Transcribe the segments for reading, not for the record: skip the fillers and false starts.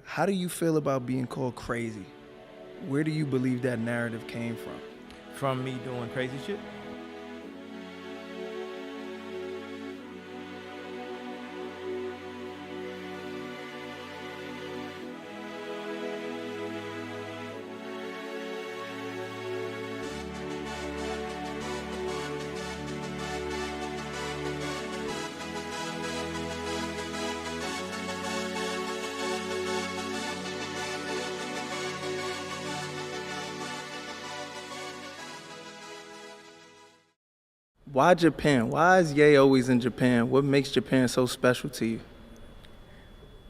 How do you feel about being called crazy? Where do you believe that narrative came from? From me doing crazy shit? Why Japan? Why is Ye always in Japan? What makes Japan so special to you?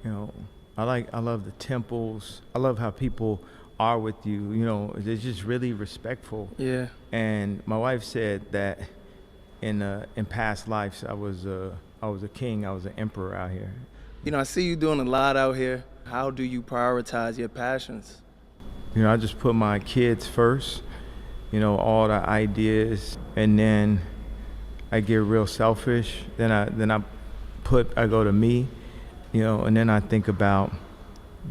You know, I love the temples. I love how people are with you. You know, they're just really respectful. Yeah. And my wife said that in past lives I was a king. I was an emperor out here. You know, I see you doing a lot out here. How do you prioritize your passions? You know, I just put my kids first. You know, all the ideas, and then I get real selfish. Then I go to me, you know, and then I think about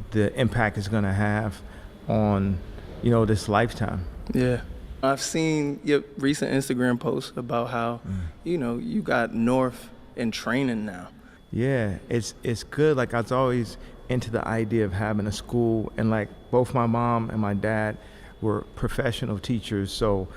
the impact it's gonna have on, you know, this lifetime. Yeah. I've seen your recent Instagram post about how, you know, you got North in training now. Yeah, it's good. Like, I was always into the idea of having a school, and like both my mom and my dad were professional teachers, so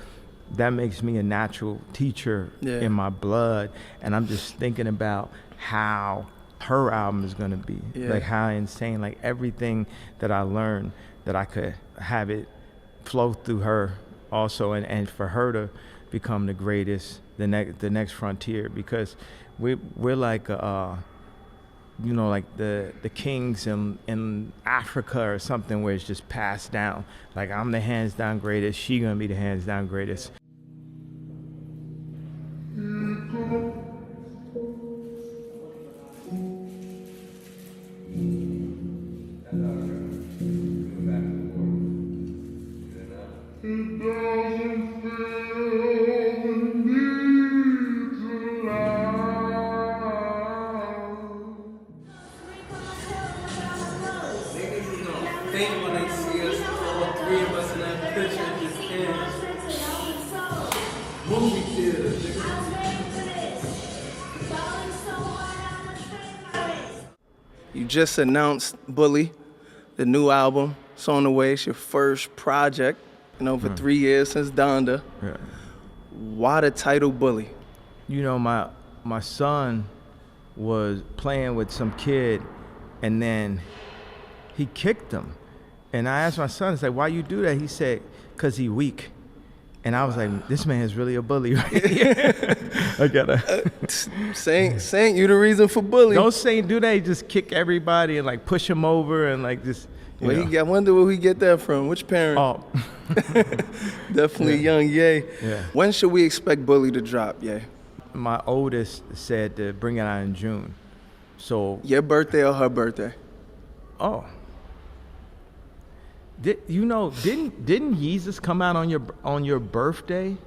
that makes me a natural teacher in my blood. And I'm just thinking about how her album is gonna be, like how insane, like everything that I learned, that I could have it flow through her also, and for her to become the greatest, the next frontier, because we're like you know, like the kings in Africa or something, where it's just passed down. Like, I'm the hands down greatest, she gonna be the hands down greatest. When they see us, all three of us in that picture in Japan. Movie theaters. You just announced Bully, the new album. It's on the way. It's your first project in over 3 years since Donda. Yeah. Why the title Bully? You know, my son was playing with some kid, and then he kicked him. And I asked my son, I said, why you do that? He said, because he weak. And I was like, this man is really a bully, right? I gotta. Saint, you the reason for Bully. Don't Saint do that. He just kick everybody and like push him over and like just. I wonder where he get that from. Which parent? Oh. Definitely young Ye. Yeah. When should we expect Bully to drop, Ye? My oldest said to bring it out in June. So. Your birthday or her birthday? Oh. Didn't Yeezus come out on your birthday?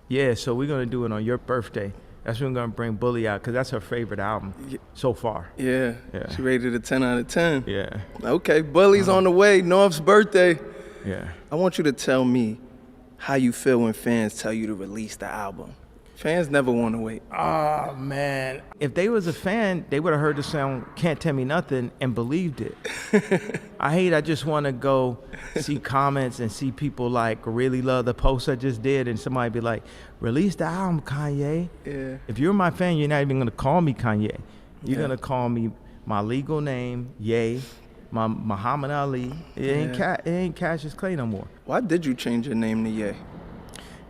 Yeah, so we're gonna do it on your birthday. That's when we're gonna bring Bully out, because that's her favorite album so far. Yeah. She rated a 10 out of 10. Yeah. Okay, Bully's on the way. North's birthday. Yeah. I want you to tell me how you feel when fans tell you to release the album. Fans never want to wait. Oh, man. If they was a fan, they would have heard the song Can't Tell Me Nothing and believed it. I just want to go see comments and see people like really love the post I just did, and somebody be like, release the album, Kanye. Yeah. If you're my fan, you're not even going to call me Kanye. You're going to call me my legal name, Ye, my Muhammad Ali. It ain't Cassius Clay no more. Why did you change your name to Ye?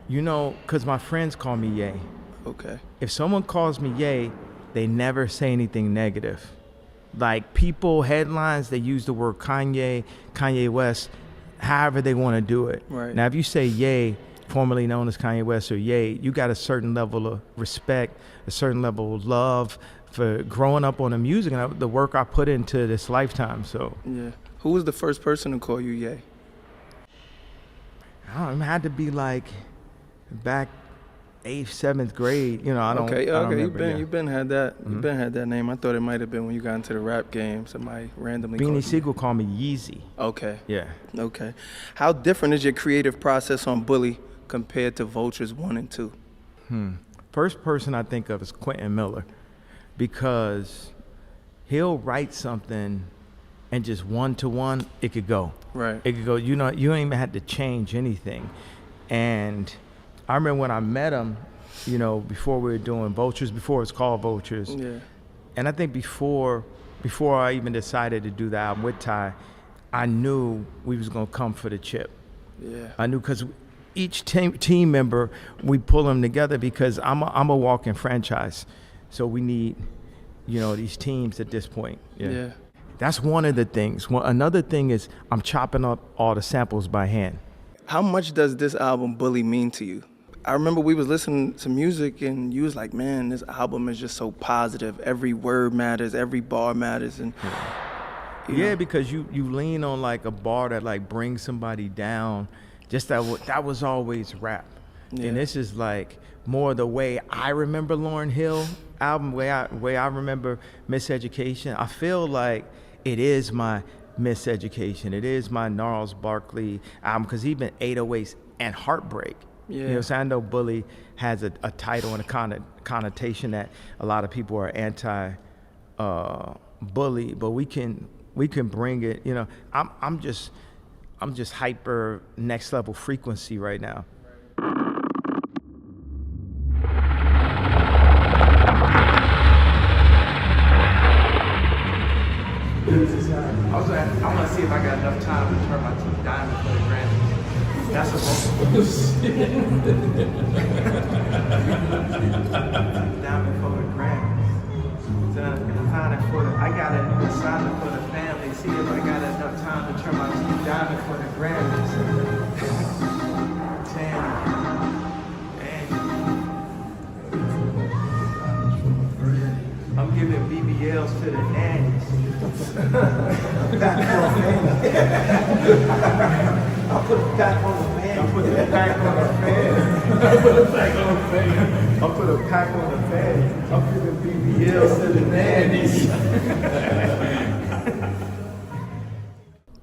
You know, because my friends call me Ye. Okay. If someone calls me Ye, they never say anything negative. Like, people, headlines, they use the word Kanye, Kanye West, however they want to do it. Right. Now, if you say Ye, formerly known as Kanye West, or Ye, you got a certain level of respect, a certain level of love for growing up on the music and the work I put into this lifetime. So. Yeah. Who was the first person to call you Ye? I don't know, it had to be like back 8th, 7th grade. You know, I don't remember. You've been had that. You've been had that name. I thought it might have been when you got into the rap game. Somebody randomly. Beanie Siegel called me Yeezy. Okay. Yeah. Okay. How different is your creative process on Bully compared to Vultures 1 and 2? First person I think of is Quentin Miller, because he'll write something and just one-to-one, it could go. Right. It could go, you don't even have to change anything. And I remember when I met him, you know, before we were doing Vultures, before it was called Vultures. Yeah. And I think before I even decided to do the album with Ty, I knew we was gonna come for the chip. Yeah. I knew, because each team member, we pull them together, because I'm a walking franchise. So we need, you know, these teams at this point. Yeah. That's one of the things. Another thing is I'm chopping up all the samples by hand. How much does this album Bully mean to you? I remember we was listening to music and you was like, man, this album is just so positive. Every word matters, every bar matters. And yeah, because you lean on like a bar that like brings somebody down. Just that was always rap. Yeah. And this is like more the way I remember Lauryn Hill album, way I remember Miseducation. I feel like it is my Miseducation. It is my Gnarls Barkley album, because even 808s and Heartbreak. Yeah. You know, so I know Bully has a title and a connotation that a lot of people are anti Bully, but we can bring it. You know, I'm just hyper next level frequency right now. I want to see if I got enough time to turn my teeth diamond for the Grammys. That's a diamond for the Grammys. So I got a new assignment for the family. See if I got enough time to turn my teeth diamond for the Grammys. I'm giving BBLs to the nannies. I'll put it back on the fan. I'll put it back on the fan. I'll put it back on the fan. I'll put it back on the fan. I'm giving BBLs to the nannies.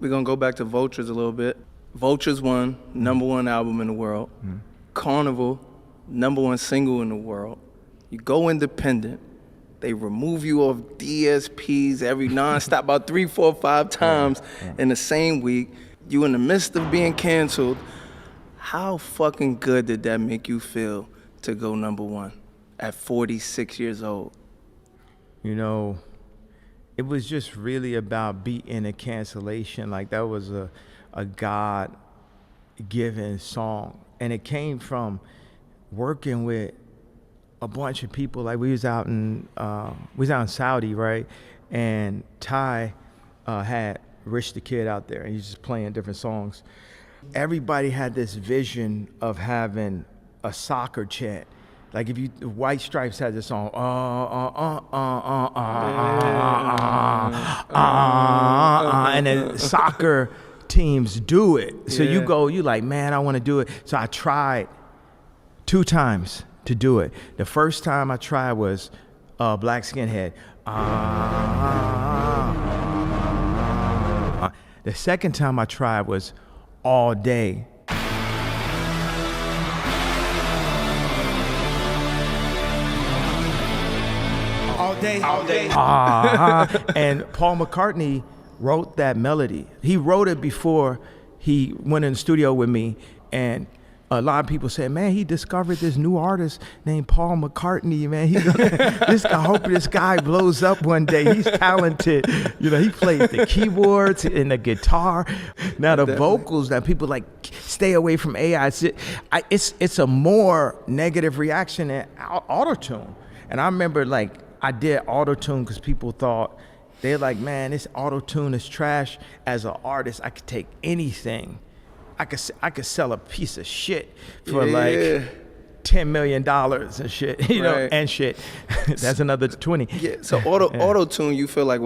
We're going to go back to Vultures a little bit. Vultures 1, #1 album in the world. Carnival, #1 single in the world. You go independent. They remove you off DSPs every nonstop, about 3, 4, 5 times in the same week. You in the midst of being canceled. How fucking good did that make you feel to go #1 at 46 years old? You know, it was just really about beating a cancellation. Like, that was a God-given song. And it came from working with a bunch of people. Like, we was out in Saudi, right? And Ty had Rich the Kid out there, and he's just playing different songs. Everybody had this vision of having a soccer chant. Like, if White Stripes had this song, and then soccer teams do it. So you like, man, I want to do it. So I tried 2 times to do it. The first time I tried was Black Skinhead. The second time I tried was All Day. All day. And Paul McCartney wrote that melody. He wrote it before he went in the studio with me, and a lot of people said, man, he discovered this new artist named Paul McCartney, man. I hope this guy blows up one day. He's talented. You know, he plays the keyboards and the guitar. Now the vocals that people like, stay away from AI. It's a more negative reaction than auto-tune. And I remember, like, I did auto-tune because people thought, they're like, man, this auto-tune is trash. As an artist, I could take anything. I could sell a piece of shit for like $10 million and shit, you know, and shit. That's another 20. Yeah. So auto-tune, you feel like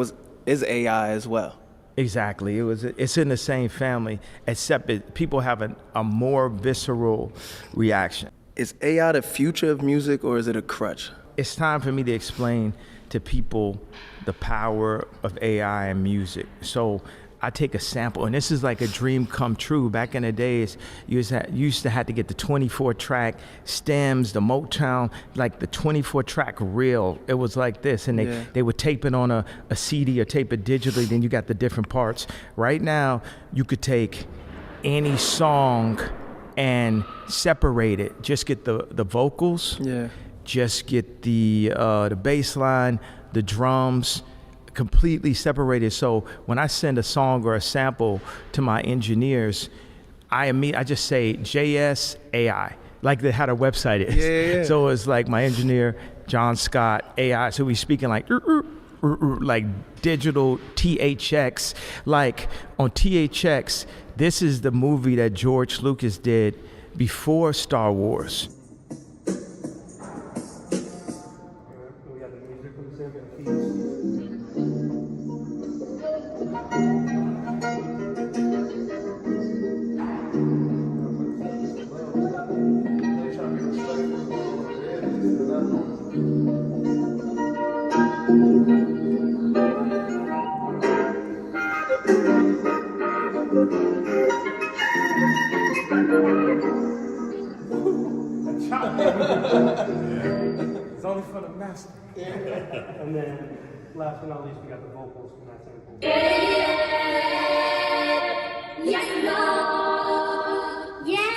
is AI as well? Exactly. It's in the same family, except people have a more visceral reaction. Is AI the future of music or is it a crutch? It's time for me to explain to people the power of AI and music. So I take a sample, and this is like a dream come true. Back in the days, you used to have to get the 24-track stems, the Motown, like the 24-track reel. It was like this, and they would tape it on a CD or tape it digitally, then you got the different parts. Right now, you could take any song and separate it. Just get the vocals, just get the bass line, the drums, completely separated. So when I send a song or a sample to my engineers, I just say JS AI, like they had a website is. Yeah. So it's like my engineer, John Scott, AI. So we speaking like digital THX. Like on THX, this is the movie that George Lucas did before Star Wars. It's only for the master. And then, last but not least, we got the vocals from that sample. Yes, Lord. Yeah.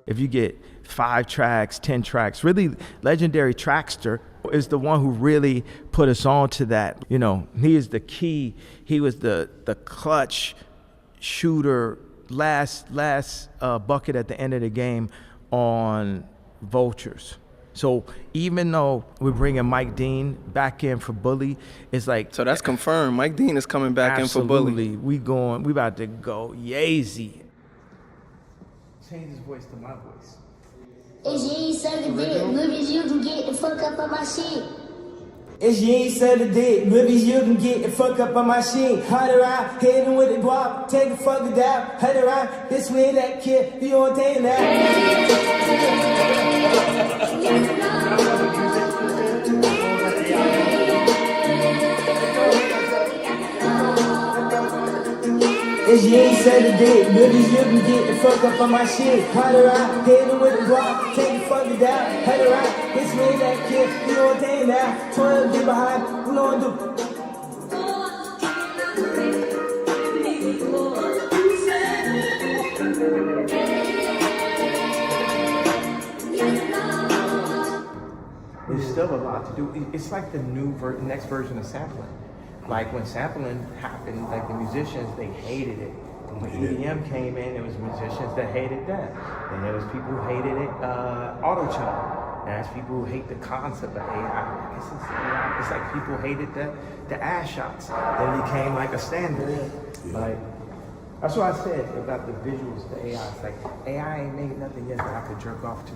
If you get 5 tracks, 10 tracks, really legendary Trackster is the one who really put us on to that. You know, he is the key. He was the clutch shooter, last bucket at the end of the game on Vultures. So even though we're bringing Mike Dean back in for Bully, it's like... So that's confirmed. Mike Dean is coming back in for Bully. We about to go Yeezy. Change his voice to my voice. If you ain't suck a dick, movies you can get the fuck up on my shit. If you ain't suck a dick, movies you can get the fuck up on my shit. Hard around, hitting with the guap, take a fucking dab. Head around, this way that kid, you on day now. If you ain't said a dick, movies you can get the fuck up on my shit. Hard around, hitting with the guap, take a fucking dab. Head around, this way that kid, you on day now. 12 get behind, we gonna do. There's still a lot to do. It's like the next version of sampling. Like when sampling happened, like the musicians, they hated it. And when EDM came in, there was musicians that hated that. And there was people who hated it, auto-tune. And there's people who hate the concept of AI. It's like people hated the ass shots. Then it became like a standard. Like, that's what I said about the visuals, the AI. It's like, AI ain't made nothing yet that I could jerk off to.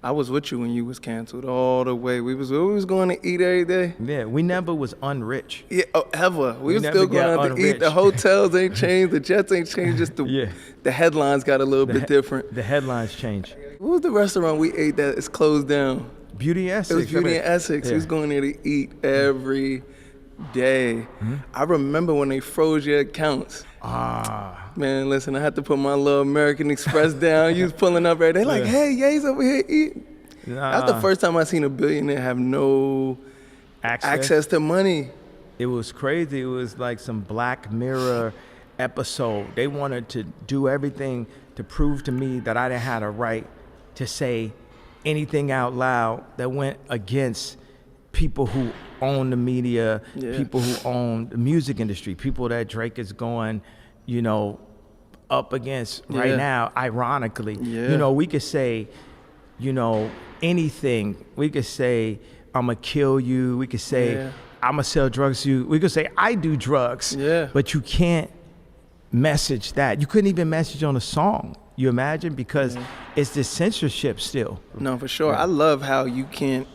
I was with you when you was canceled all the way. We was going to eat every day. Yeah, we never was unrich. Yeah, ever. We was never still going got out to eat. unrich. The hotels ain't changed. The jets ain't changed. Just the headlines got a little bit different. The headlines change. What was the restaurant we ate that is closed down? Beauty Essex. It was Beauty in Essex. Yeah. We was going there to eat every day. Mm-hmm. I remember when they froze your accounts. Man, listen, I had to put my little American Express down. You was pulling up right there. Like, hey, Ye's over here eating. That's the first time I seen a billionaire have no access to money. It was crazy. It was like some Black Mirror episode. They wanted to do everything to prove to me that I didn't have a right to say anything out loud that went against people who own the media, people who own the music industry, people that Drake is going, you know, up against right now, ironically. You know, we could say, you know, anything. We could say, I'm gonna kill you. We could say I'ma sell drugs to you. We could say I do drugs. Yeah. But you can't message that. You couldn't even message on a song. You imagine? Because it's this censorship still. No, for sure. I love how you can't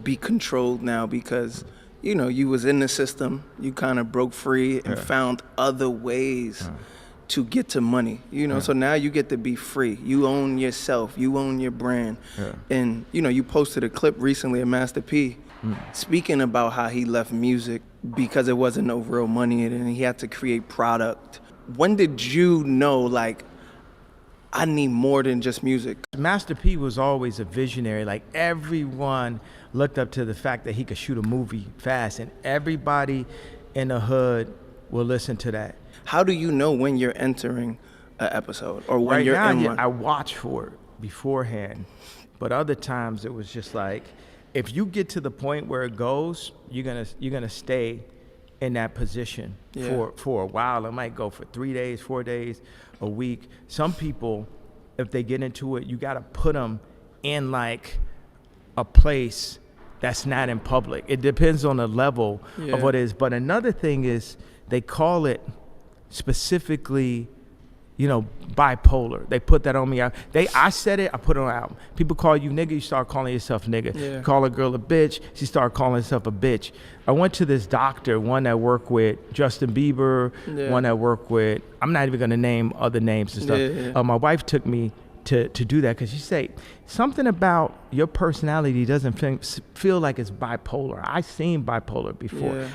be controlled now because, you know, you was in the system, you kind of broke free and found other ways to get to money, you know, so now you get to be free. You own yourself, you own your brand. And, you know, you posted a clip recently of Master P speaking about how he left music because it wasn't no real money in it and he had to create product. When did you know, like, I need more than just music? Master P was always a visionary. Like, everyone looked up to the fact that he could shoot a movie fast, and everybody in the hood will listen to that. How do you know when you're entering an episode or when Right you're now, in one? I watch for it beforehand, but other times it was just like, if you get to the point where it goes, you're gonna stay in that position for a while. It might go for 3 days, 4 days, a week. Some people, if they get into it, you gotta put them in like a place that's not in public. It depends on the level of what it is. But another thing is they call it specifically, you know, bipolar. They put that on me. I said it, I put it on an album. People call you nigga, you start calling yourself nigga. Yeah. Call a girl a bitch, she started calling herself a bitch. I went to this doctor, one that worked with Justin Bieber, one that worked with, I'm not even gonna name other names and stuff. My wife took me to do that because she said something about your personality doesn't feel like it's bipolar. I've seen bipolar before.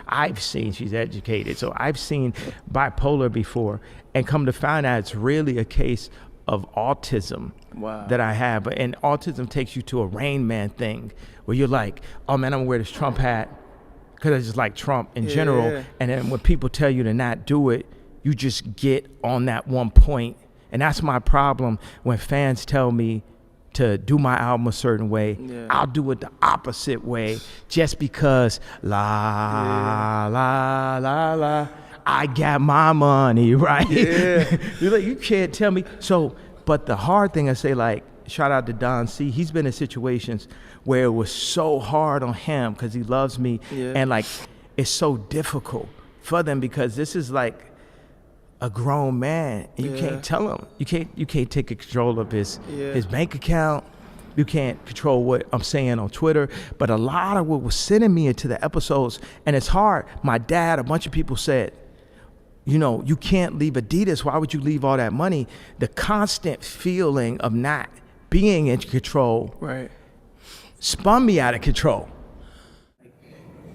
She's educated, so I've seen bipolar before, and come to find out it's really a case of autism that I have. And autism takes you to a Rain Man thing where you're like, oh man, I'm gonna wear this Trump hat because I just like Trump in general. And then when people tell you to not do it, you just get on that one point. And that's my problem when fans tell me to do my album a certain way. I'll do it the opposite way just because la, I got my money, right? You're like, you can't tell me. So, but the hard thing I say, like, shout out to Don C. He's been in situations where it was so hard on him because he loves me. And like, it's so difficult for them because this is like a grown man, and you can't tell him. You can't take control of his bank account. You can't control what I'm saying on Twitter. But a lot of what was sending me into the episodes, and it's hard. My dad, a bunch of people said, you know, you can't leave Adidas. Why would you leave all that money? The constant feeling of not being in control spun me out of control.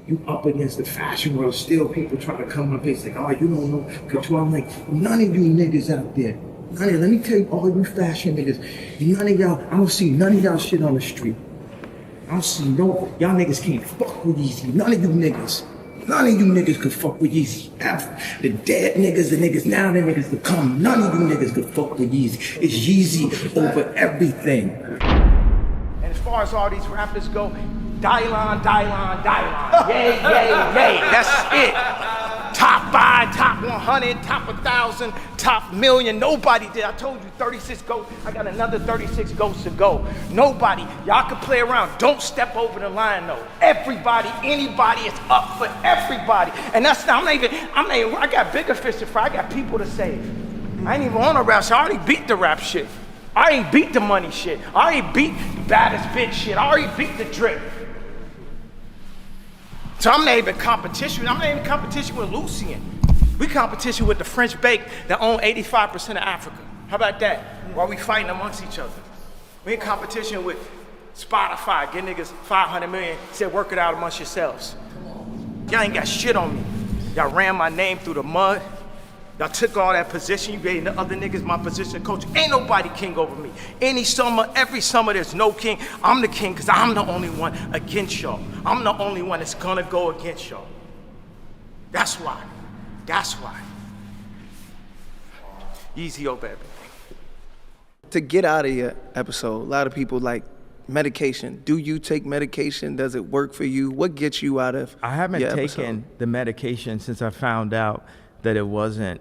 You up against the fashion world, still people trying to come on face like, oh, you don't know control. I'm like, none of you niggas out there. Let me tell you, all you fashion niggas, none of y'all, I don't see none of y'all shit on the street. I don't see y'all niggas can't fuck with Yeezy. None of you niggas. None of you niggas could fuck with Yeezy. The dead niggas, the niggas now, the niggas to come. None of you niggas could fuck with Yeezy. It's Yeezy over everything. And as far as all these rappers go, Dylon. Yay. That's it. Top 5, top 100, top 1,000, top million. Nobody did. I told you 36 ghosts. I got another 36 ghosts to go. Nobody. Y'all can play around. Don't step over the line though. Everybody, anybody is up for everybody. And that's not, I got bigger fish to fry. I got people to save. I ain't even on a rap shit. I already beat the rap shit. I ain't beat the money shit. I already beat the baddest bitch shit. I already beat the drip. So I'm not even competition. I'm not even competition with Lucien. We competition with the French bake that own 85% of Africa. How about that? While we fighting amongst each other. We in competition with Spotify. Get niggas 500 million. Said work it out amongst yourselves. Y'all ain't got shit on me. Y'all ran my name through the mud. Y'all took all that position. You gave the other niggas my position coach. Ain't nobody king over me. Every summer there's no king. I'm the king because I'm the only one against y'all. I'm the only one that's gonna go against y'all. That's why. Easy over everything. To get out of your episode, a lot of people like medication. Do you take medication? Does it work for you? What gets you out of I haven't your taken episode? the medication since I found out that it wasn't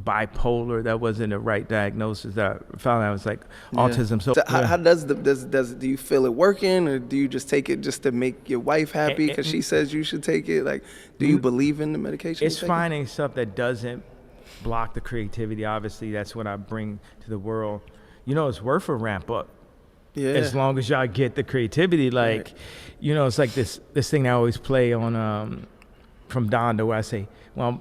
bipolar. That wasn't the right diagnosis. That I found out it was like autism. So how does do you feel it working, or do you just take it just to make your wife happy because she says you should take it? Like, do you believe in the medication? It's finding stuff that doesn't block the creativity. Obviously, that's what I bring to the world. You know, it's worth a ramp up. Yeah. As long as y'all get the creativity, like, you know, it's like this thing I always play on from Donda where I say, well,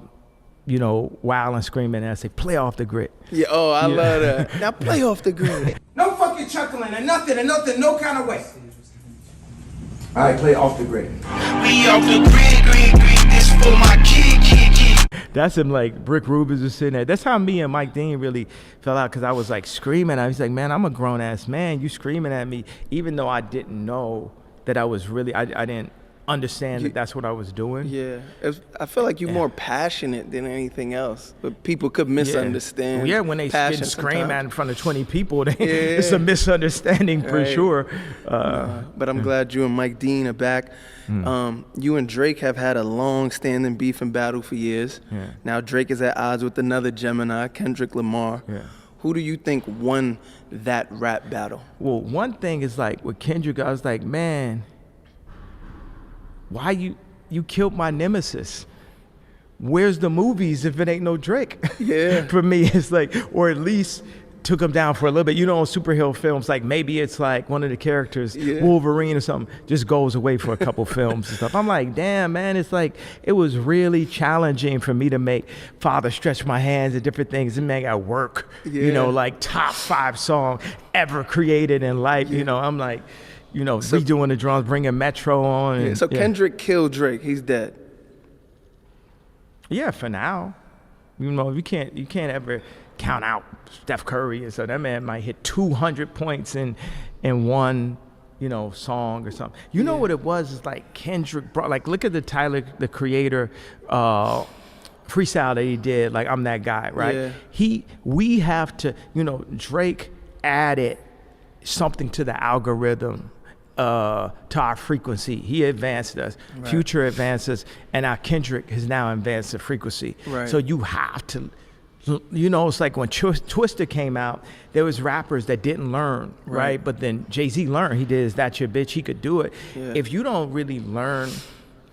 you know, wild and screaming, and I say, play off the grid. Yeah, I love that. Now play off the grid. No fucking chuckling and nothing, no kind of way. All right, play off the grid. We off the grid, this for my kid. That's him, like, Brick Rubens was sitting there. That's how me and Mike Dean really fell out, because I was like screaming. I was like, man, I'm a grown-ass man. You screaming at me, even though I didn't know that I was really, I didn't understand that that's what I was doing. Yeah, I feel like you're more passionate than anything else, but people could misunderstand. Yeah, when they passion scream sometimes. in front of 20 people, it's a misunderstanding for sure. But I'm glad you and Mike Dean are back. You and Drake have had a long-standing beef and battle for years. Yeah. Now Drake is at odds with another Gemini, Kendrick Lamar. Yeah. Who do you think won that rap battle? Well, one thing is, like, with Kendrick, I was like, man, why you killed my nemesis? Where's the movies if it ain't no Drake? Yeah. For me, it's like, or at least took him down for a little bit. You know, in superhero films, like maybe it's like one of the characters, Wolverine or something, just goes away for a couple films and stuff. I'm like, damn, man, it's like, it was really challenging for me to make Father Stretch My Hands and different things. And man, at work, you know, like top 5 song ever created in life. You know, I'm like, you know, redoing the drums, bringing Metro on. And, so Kendrick killed Drake. He's dead. Yeah, for now. You know, you can't ever count out Steph Curry, and so that man might hit 200 points in one, you know, song or something. You know what it was? Is like Kendrick brought, like, look at the Tyler, the Creator, freestyle that he did. Like, I'm that guy, right? Yeah. We have to, you know, Drake added something to the algorithm, to our frequency. He advanced us. Right. Future advanced us, and our Kendrick has now advanced the frequency. Right. So you have to, you know, it's like when Twister came out, there was rappers that didn't learn, right? But then Jay-Z learned. He did Is That Your Bitch? He could do it. Yeah. If you don't really learn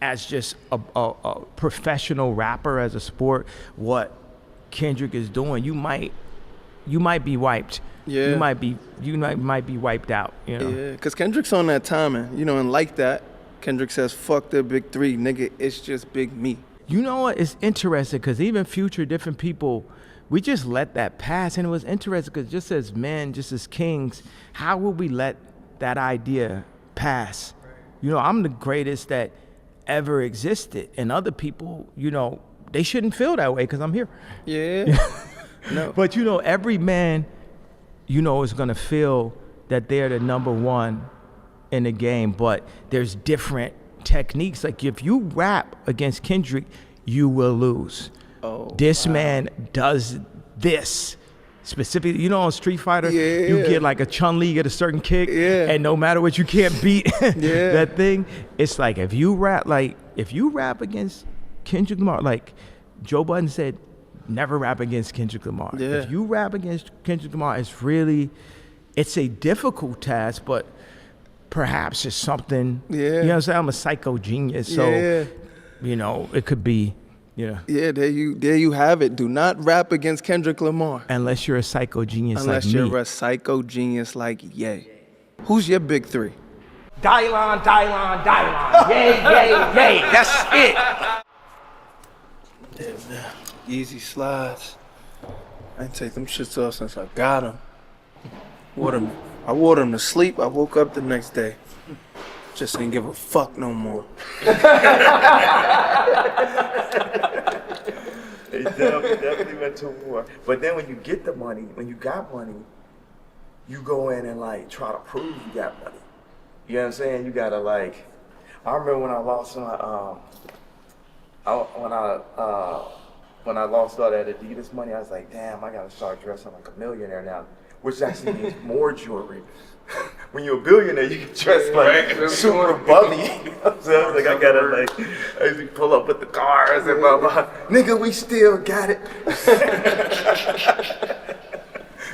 as just a professional rapper, as a sport, what Kendrick is doing, you might be wiped. Yeah. You might be wiped out, you know? Yeah, because Kendrick's on that timing, you know, and like that, Kendrick says, fuck the big 3, nigga, it's just big me. You know what? It's interesting, because even Future, different people, we just let that pass. And it was interesting, because just as men, just as kings, how will we let that idea pass? You know, I'm the greatest that ever existed. And other people, you know, they shouldn't feel that way because I'm here. Yeah. No. But, you know, every man, you know, is going to feel that they're the number one in the game. But there's different techniques. Like, if you rap against Kendrick, you will lose. This man does this specifically. You know, on Street Fighter, you get like a Chun-Li, get a certain kick, and no matter what, you can't beat that thing. It's like, if you rap against Kendrick Lamar, like Joe Budden said, never rap against Kendrick Lamar. Yeah. If you rap against Kendrick Lamar, it's a difficult task, but perhaps it's something, you know what I'm saying? I'm a psycho genius, so, you know, it could be, you know. Yeah, there you have it. Do not rap against Kendrick Lamar. Unless you're a psycho genius Unless like me. you're a psycho genius like Ye. Who's your big 3? Dylon. Yay. That's it. Yeah, man. Easy slides. I ain't take them shits off since I got them. I wore them to sleep. I woke up the next day. Just ain't give a fuck no more. It definitely went to war. But then when you get the money, when you got money, you go in and like try to prove you got money. You know what I'm saying? You gotta like, I remember when I lost my, when I lost all that Adidas money, I was like, damn, I gotta start dressing like a millionaire now, which actually means more jewelry. when you're a billionaire, you can dress like super bummy. You know what I'm saying? Like I gotta like, I usually pull up with the cars and blah blah. Nigga, we still got it.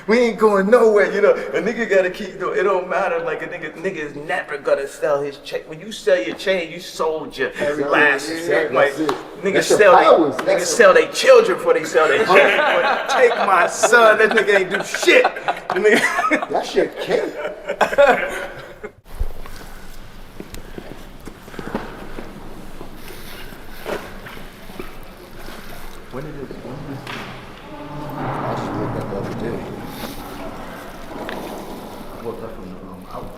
We ain't going nowhere, you know. A nigga gotta keep doing. It don't matter. Like a nigga is never gonna sell his chain. When you sell your chain, you sold your last. Like niggas sell their children before they sell their chain. But take my son. That nigga ain't do shit. That shit cake. When did it? I just woke up the other day. Woke up from the out.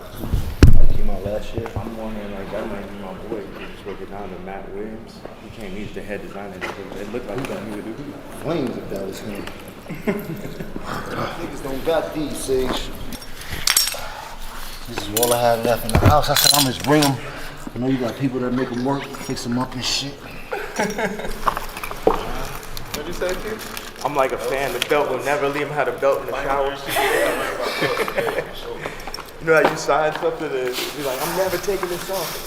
I came out last year. I'm wondering, like, that might be my boy. He just broke it down to Matt Williams. He came, he's the head designer. It looked like he would do. Flames if that was him. Niggas don't got these, Sage. This is all I had left in the house. I said, I'm just bring them. I know you got people that make them work, fix them up and shit. What'd you say, Keith? I'm like a fan. The belt will never leave him. Had a belt in the shower. You know how you sign something and be like, I'm never taking this off.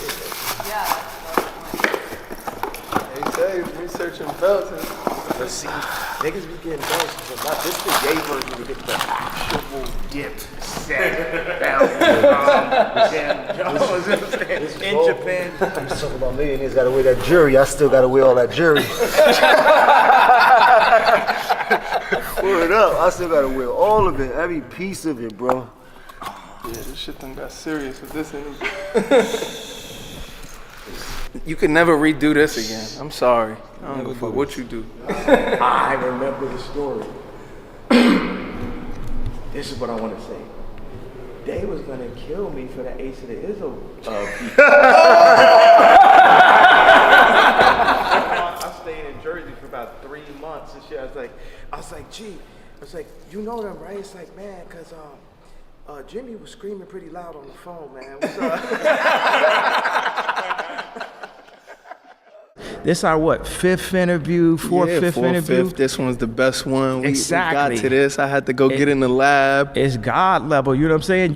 They say researching belts. But see, niggas be getting belts, but not this the yay version to get the actual dipped set down in Japan. I'm just talking about millionaires gotta wear that jury. I still gotta wear all that jury. Word up, I still gotta wear all of it, every piece of it, bro. Yeah, this shit done got serious with this energy. You could never redo this again. I'm sorry. I don't give a fuck what you do. I remember the story. This is what I want to say. They was gonna kill me for the Ace of the Izzo piece. I stayed in Jersey for about 3 months and shit. I was like, gee, you know them, right? It's like, man, cause Jimmy was screaming pretty loud on the phone, man. What's up? This our what, fifth interview, fifth interview? This one's the best one. We Exactly. got to this. I had to go get in the lab. It's God level, you know what I'm saying?